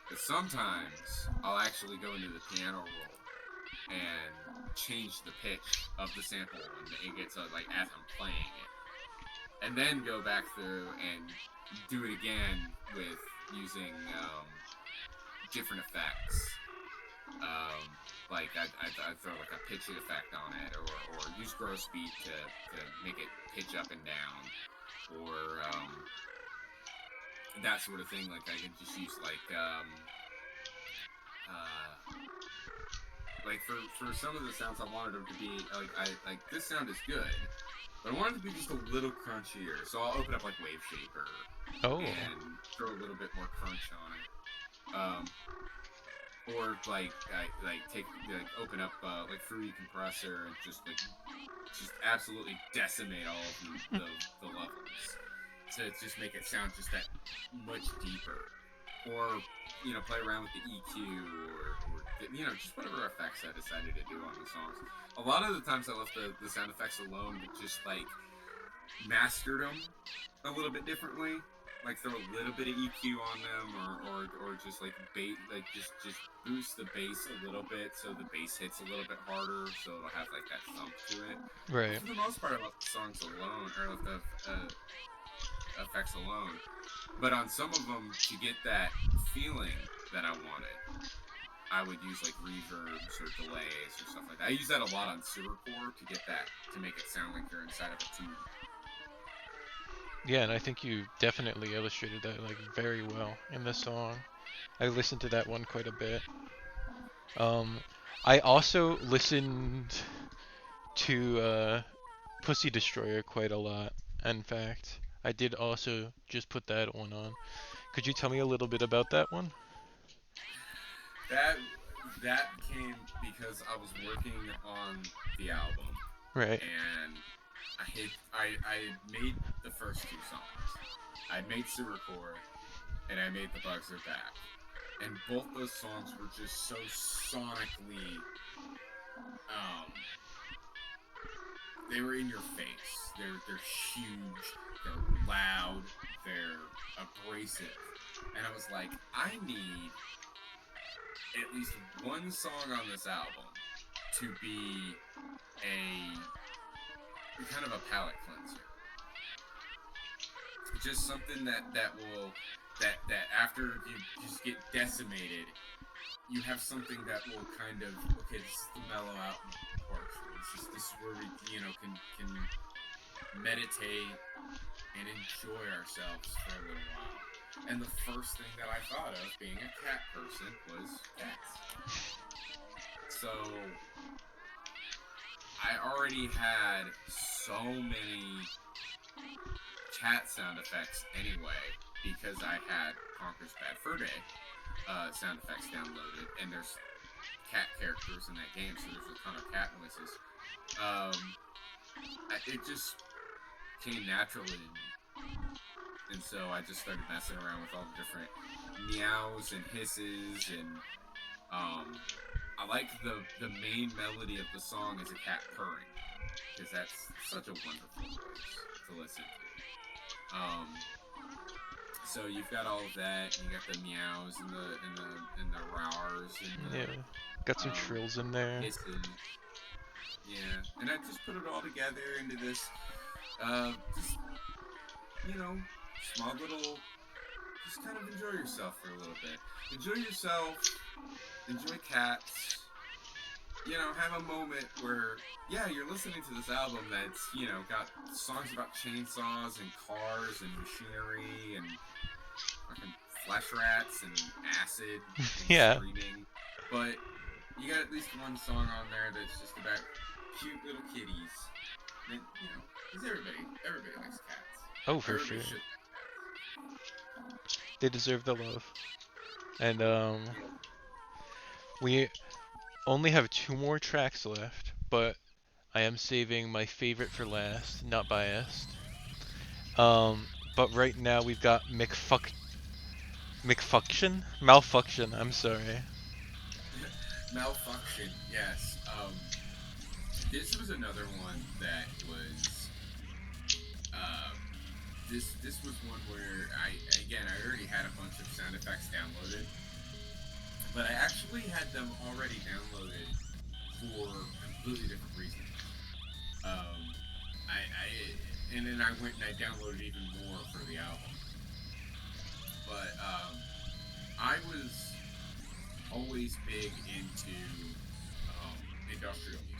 But sometimes I'll actually go into the piano roll and change the pitch of the sample and it gets like as I'm playing it, and then go back through and do it again with using different effects. Like I'd throw like a pitch effect on it, or use Gross Beat to make it pitch up and down, or that sort of thing. Like I can just use like for some of the sounds I wanted them to be like this sound is good, but I wanted it to be just a little crunchier. So I'll open up like Wave Shaper Oh. and throw a little bit more crunch on it. Or like take like open up like Fruity Compressor and just absolutely decimate all of the levels to just make it sound just that much deeper. Or play around with the EQ or just whatever effects I decided to do on the songs. A lot of the times I left the sound effects alone, but just like mastered them a little bit differently. Like throw a little bit of EQ on them, or just like just boost the bass a little bit so the bass hits a little bit harder, so it'll have like that thump to it. But Right. for the most part, I left the songs alone, or left the effects alone. But on some of them, to get that feeling that I wanted, I would use like reverbs or delays or stuff like that. I use that a lot on Sewer Core to get that to make it sound like you're inside of a tube. Yeah, and I think you definitely illustrated that like very well in the song. I listened to that one quite a bit. Um, I also listened to Pussy Destroyer quite a lot. In fact, I did also just put that one on. Could you tell me a little bit about that one? That that came because I was working on the album Right. and I made the first two songs. I made Sewer Core and I made The Bugs Are Back. And both those songs were just so sonically they were in your face. They're huge, they're loud, they're abrasive. And I was like, I need at least one song on this album to be a kind of a palate cleanser. Just something that will that after you just get decimated, you have something that will kind of, okay, this is the mellow out portion. This is where we, you know, can meditate and enjoy ourselves for a little while. And the first thing that I thought of, being a cat person, was cats. So I already had so many cat sound effects anyway because I had Conker's Bad Fur Day sound effects downloaded, and there's cat characters in that game, so there's a ton of cat noises. It just came naturally to me, and so I just started messing around with all the different meows and hisses, and I like the main melody of the song is a cat purring, because that's such a wonderful voice to listen to. So you've got all of that, and you got the meows and the roars and Yeah. the Got some trills in there. hisses. Yeah, and I just put it all together into this, just you know, small little. Just kind of enjoy yourself for a little bit. Enjoy yourself. Enjoy cats. You know, have a moment where, yeah, you're listening to this album that's, you know, got songs about chainsaws and cars and machinery and fucking flesh rats and acid and Yeah. screaming. But you got at least one song on there that's just about cute little kitties. And, you know, because everybody likes cats. Oh, for Everybody sure. should. They deserve the love. And Yeah. we only have two more tracks left, but I am saving my favorite for last, not biased. But right now we've got Malfunction, I'm sorry. Malfunction, yes. This was another one that was. Uh, this was one where I already had a bunch of sound effects downloaded, but I actually had them already downloaded for completely different reasons. Um, and then I went and I downloaded even more for the album. But I was always big into industrial music.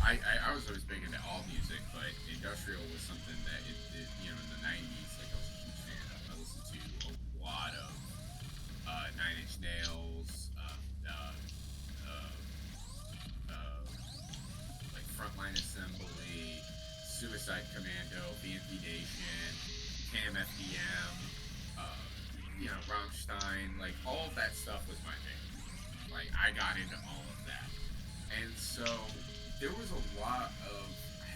I was always big into all music, but industrial was something that you know, in the '90s, like I was a huge fan of. I listened to a lot of Nine Inch Nails, uh, like Frontline Assembly, Suicide Commando, BNP Nation, Cam FDM, you know, Rammstein, like all of that stuff was my thing. Like I got into all of that, and so there was I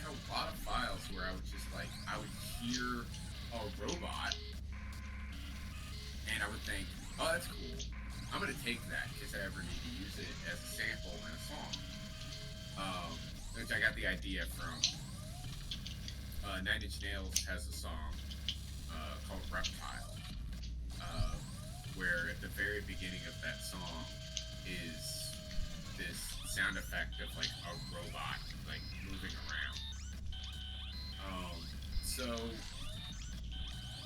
had a lot of files where I was just like, I would hear a robot, and I would think, oh, that's cool. I'm gonna take that in case I ever need to use it as a sample in a song. Which I got the idea from Nine Inch Nails has a song called Reptile, uh, where at the very beginning of that song is this sound effect of like a robot like moving around. So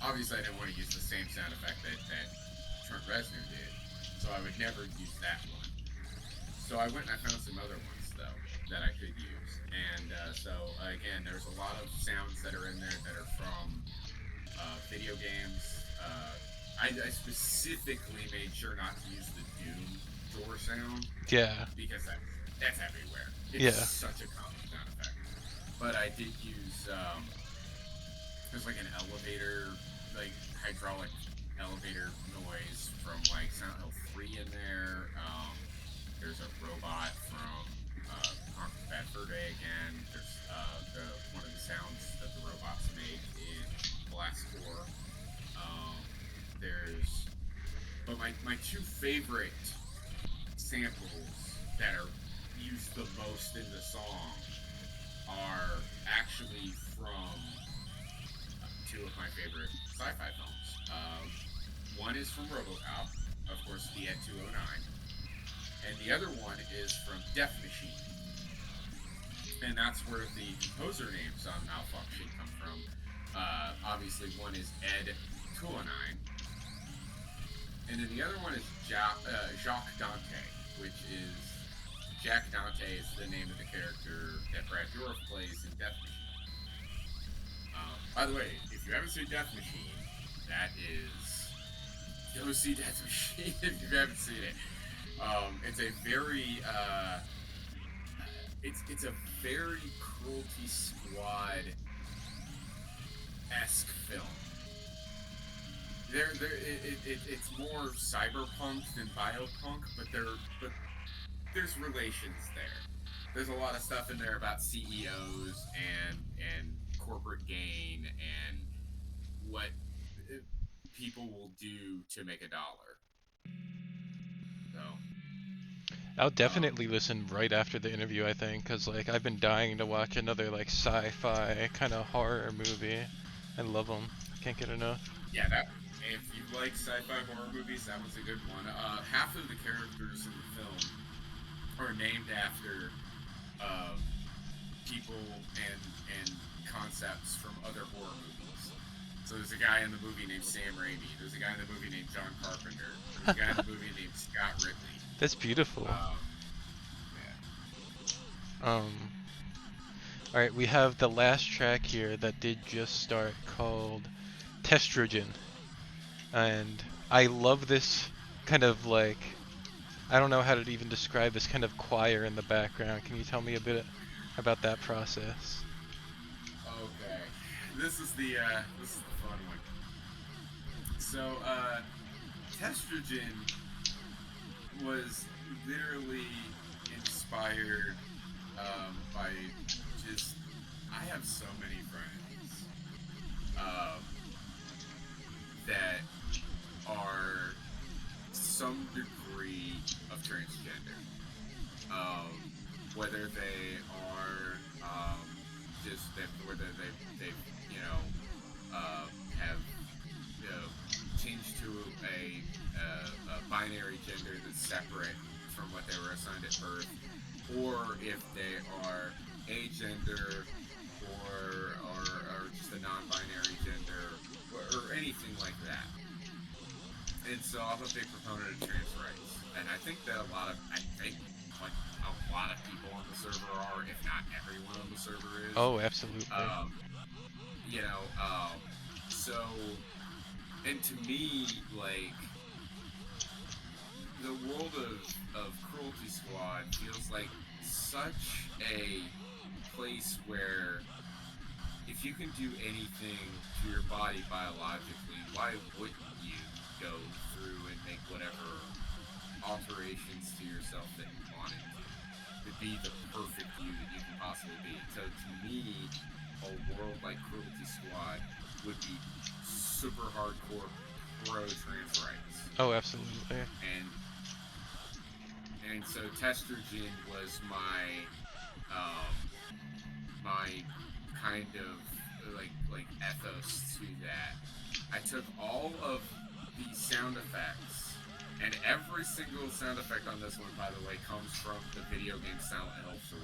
obviously I didn't want to use the same sound effect that Trent Reznor did, so I would never use that one. So I went and I found some other ones though that I could use, and so again, there's a lot of sounds that are in there that are from video games. I specifically made sure not to use the Doom door sound Yeah. because that's everywhere. It's Yeah. such a common sound effect. But I did use there's like an elevator, like hydraulic elevator noise from like Silent Hill 3 in there. There's a robot from Conker's Bad Fur Day again. There's one of the sounds that the robots make in Blastcore. There's but my two favorite samples that are used the most in the song are actually from two of my favorite sci-fi films. One is from RoboCop, of course, the Ed 209, and the other one is from Death Machine, and that's where the composer names on Malfunction come from. Obviously, one is Ed 209, And then the other one is Jacques Dante, which is Jack Dante is the name of the character that Brad Dourif plays in Death Machine. By the way, if you haven't seen Death Machine, that is go see Death Machine if you haven't seen it. It's a very it's a very Cruelty Squad esque film. It's more cyberpunk than biopunk, but there's relations there. There's a lot of stuff in there about CEOs and corporate gain and what people will do to make a dollar. So, I'll um, definitely listen right after the interview, I think, because like I've been dying to watch another like sci-fi kind of horror movie. I love them. Can't get enough. yeah, that if you like sci-fi horror movies, that was a good one. Half of the characters in the film are named after um, people and concepts from other horror movies. So there's a guy in the movie named Sam Raimi. There's a guy in the movie named John Carpenter. There's a guy in the movie named Scott Ridley. That's beautiful. Um, yeah. Um, all right, we have the last track here that did just start called Testrogen, and I love this kind of like I don't know how to even describe this kind of choir in the background. Can you tell me a bit about that process? Okay. This is the fun one. So Testrogen was literally inspired by just I have so many friends um, that are some degree of transgender, whether they are just that whether they have changed to a binary gender that's separate from what they were assigned at birth, or if they are agender or just a non-binary gender or anything like that. And so I'm a big proponent of trans rights, and I think that I think like a lot of people on the server are, if not everyone on the server is. Oh, absolutely. Um, you know, so and to me, like the world of Cruelty Squad feels like such a place where if you can do anything to your body biologically, why wouldn't you go through and make whatever alterations to yourself that you wanted to be the perfect you that you can possibly be? So to me, a world like Cruelty Squad would be super hardcore pro trans rights. Oh, absolutely. And so Testrogen was my kind of like ethos to that. I took all of the sound effects, and every single sound effect on this one, by the way, comes from the video game Silent Hill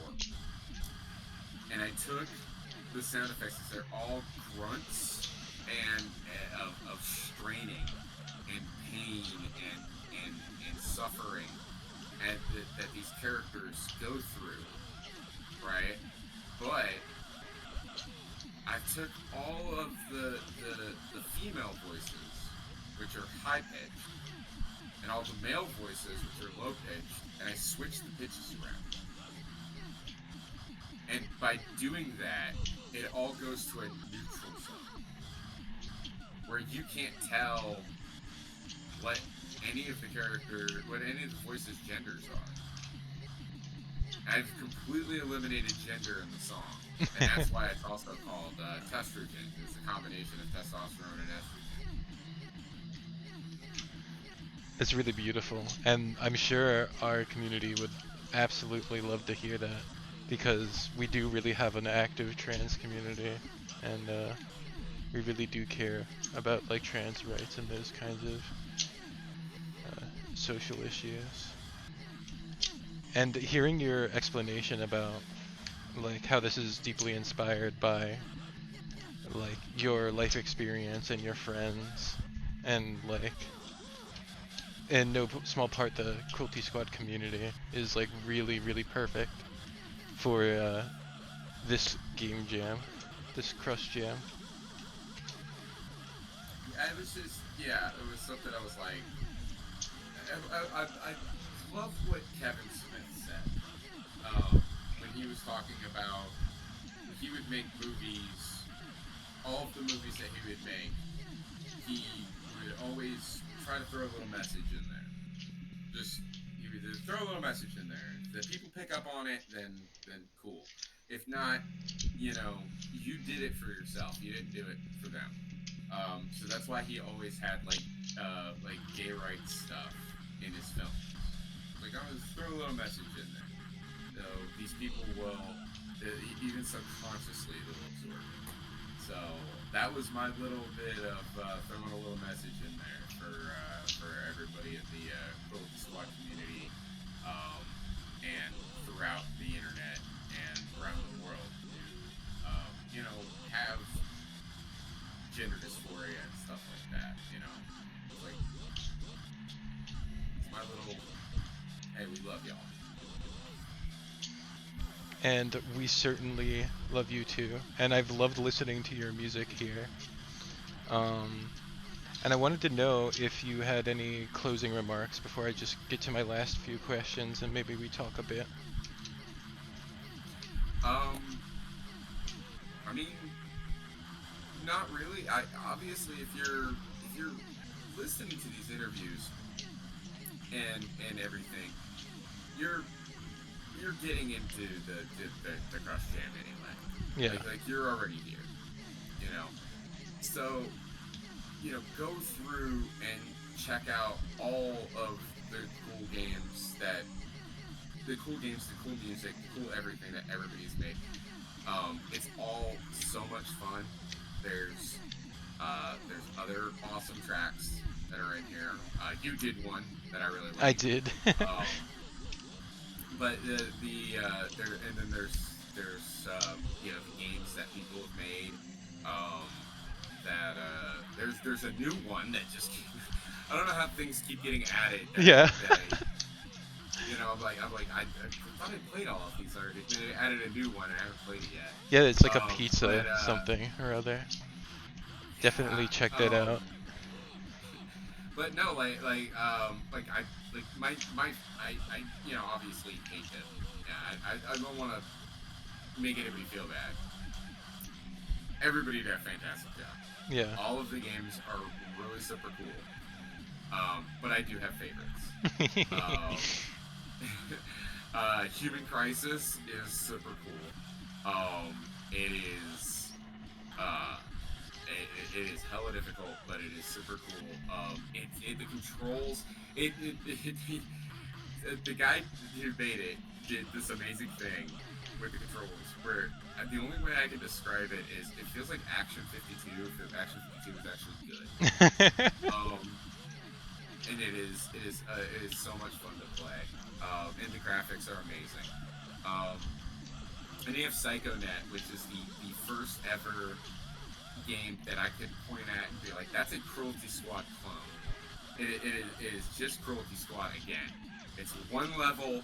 4. And I took the sound effects, they're all grunts and of straining and pain and suffering and that these characters go through, right? But I took all of the female voices, which are high pitched, and all the male voices, which are low pitched, and I switched the pitches around. And by doing that, it all goes to a neutral zone, where you can't tell what any of the voices' genders are. I've completely eliminated gender in the song, and that's why it's also called Testrogen. It's a combination of testosterone and estrogen. It's really beautiful, and I'm sure our community would absolutely love to hear that because we do really have an active trans community, and we really do care about like trans rights and those kinds of social issues. And hearing your explanation about like how this is deeply inspired by like your life experience and your friends and like in no small part the Cruelty Squad community is like really, really perfect for this game jam, this crush jam. Yeah, it was just yeah, it was something I was like, I love what Kevin Smith said when he was talking about he would make movies, all of the movies that he would make, he would always try to throw a little message in there. Just he would throw a little message in there. If the people pick up on it, then cool. If not, you did it for yourself. You didn't do it for them. So that's why he always had like gay rights stuff in his films. Like I was throw a little message in there. So these people will, even subconsciously, they'll absorb it. So that was my little bit of throwing a little message in there for everybody in the Cruelty Squad community, um, and throughout the internet and around the world to have gender dysphoria and stuff like that. It's like it's my little hey, we love y'all. And we certainly love you too. And I've loved listening to your music here. Um, and I wanted to know if you had any closing remarks before I just get to my last few questions and maybe we talk a bit. Um, I mean, not really. I obviously if you're listening to these interviews and everything, you're you're getting into the crush jam anyway. Yeah. Like you're already here, you know. So go through and check out all of the cool games the cool music, the cool everything that everybody's made. It's all so much fun. There's other awesome tracks that are in here. You did one that I really I liked. did. Um, but there and then there's the games that people have made. Um, that there's a new one that just I don't know how things keep getting added. Yeah. I thought I played all of these already. They added a new one. I haven't played it yet. Yeah, it's like a But pizza something or other. Definitely check yeah. that out. But no, like I like my I obviously hate them. Yeah, I don't want to make anybody feel bad. Everybody did a fantastic job. Yeah. All of the games are really super cool. But I do have favorites. Human Crisis is super cool. It is uh, it is hella difficult, but it is super cool. The controls. The guy who made it did this amazing thing with the controls, where the only way I can describe it is it feels like Action 52 if Action 52 is actually good. And it is so much fun to play. And the graphics are amazing. And they have PsychoNet, which is the first ever game that I could point at and be like, that's a Cruelty Squad clone. It is just Cruelty Squad again. It's one level,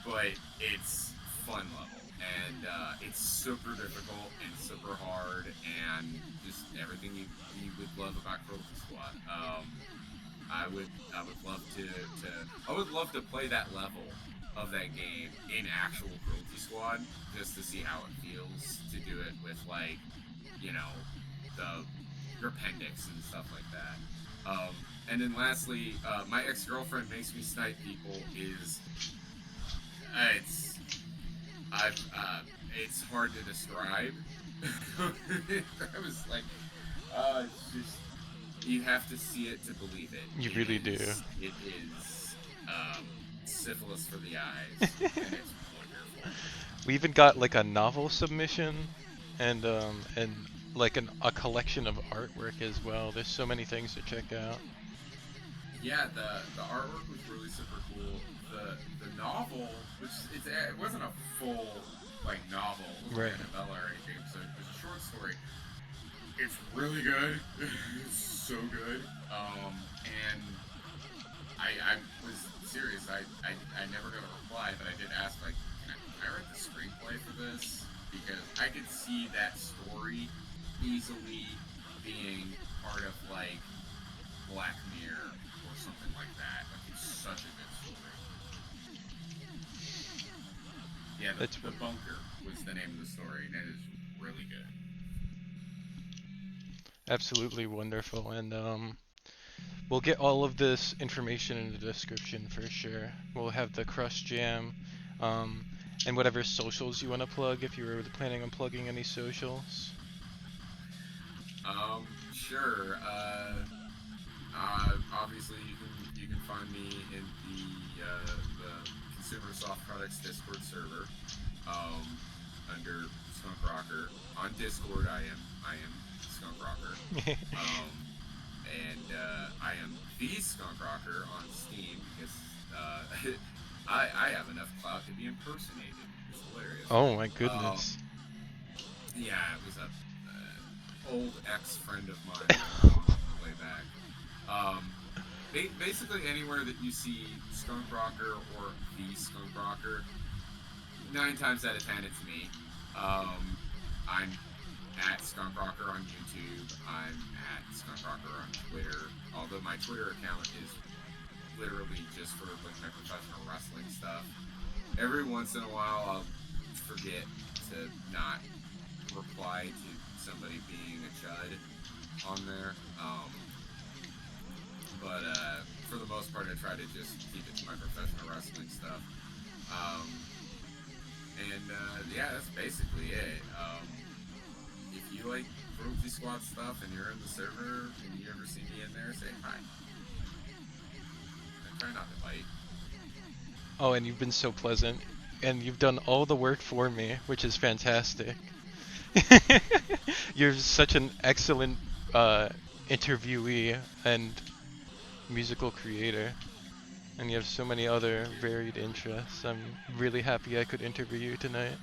but it's fun level. And it's super difficult and super hard and just everything you would love about Cruelty Squad. I would love to play that level of that game in actual Cruelty Squad just to see how it feels to do it with your appendix and stuff like that. And then lastly, my ex-girlfriend makes me snipe people is it's hard to describe. I was like, it's just you have to see it to believe it. You really do. It is syphilis for the eyes, and it's wonderful. We even got like a novel submission and like a collection of artwork as well. There's so many things to check out. Yeah, the artwork was really super cool. The novel, which it wasn't a full novel, it wasn't Right. a novella or anything. So it was a short story. It's really good. It's so good. And I was serious. I never got a reply, but I did ask, like, can I write the screenplay for this? Because I could see that story easily being part of, like, Black Mirror or something like that. Like, it's such a good story. Yeah, That's the Bunker was the name of the story, and it is really good. absolutely wonderful, and we'll get all of this information in the description for sure. We'll have the Crush Jam, um, and whatever socials you want to plug if you were planning on plugging any socials. Sure. Obviously, you can find me in the Consumer Soft Products Discord server, um, under Skunkrocker. On Discord, I am Skunkrocker, um, and I am the Skunkrocker on Steam because I have enough clout to be impersonated. It's hilarious. Oh my Um, goodness. yeah, it was a old ex friend of mine from way back. Um, Basically anywhere that you see Skunk Rocker or the Skunk Rocker, 9 times out of 10 it's me. I'm at Skunk Rocker on YouTube. I'm at Skunk Rocker on Twitter. Although my Twitter account is literally just for like my professional wrestling stuff. Every once in a while, I'll forget to not reply to somebody being a chud on there. But for the most part, I try to just keep it to my professional wrestling stuff. Um, and yeah, that's basically it. If you like Cruelty Squad stuff and you're in the server and you ever see me in there, say hi. I try not to bite. Oh, and you've been so pleasant, and you've done all the work for me, which is fantastic. You're such an excellent uh, interviewee and musical creator, and you have so many other varied interests. I'm really happy I could interview you tonight.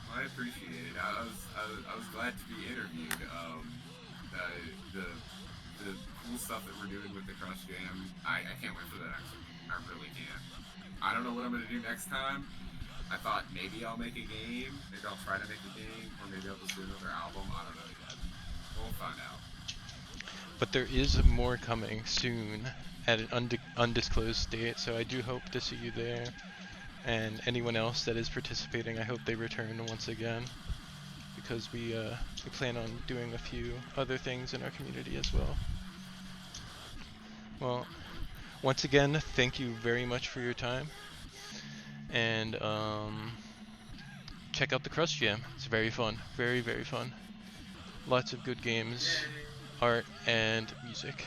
Well, I appreciate it. I was glad to be interviewed. The the cool stuff that we're doing with the Crush Jam, I can't wait for the next one. I really can't. I don't know what I'm gonna do next time. I thought maybe I'll make a game. Maybe I'll try to make a game, or maybe I'll just do another album. I don't know yet. We'll find out. But there is more coming soon at an undisclosed date, so I do hope to see you there. And anyone else that is participating, I hope they return once again, because we plan on doing a few other things in our community as well. Well, once again, thank you very much for your time, and check out the Crust Jam. It's very fun, very fun. Lots of good games, Yay! art, and music.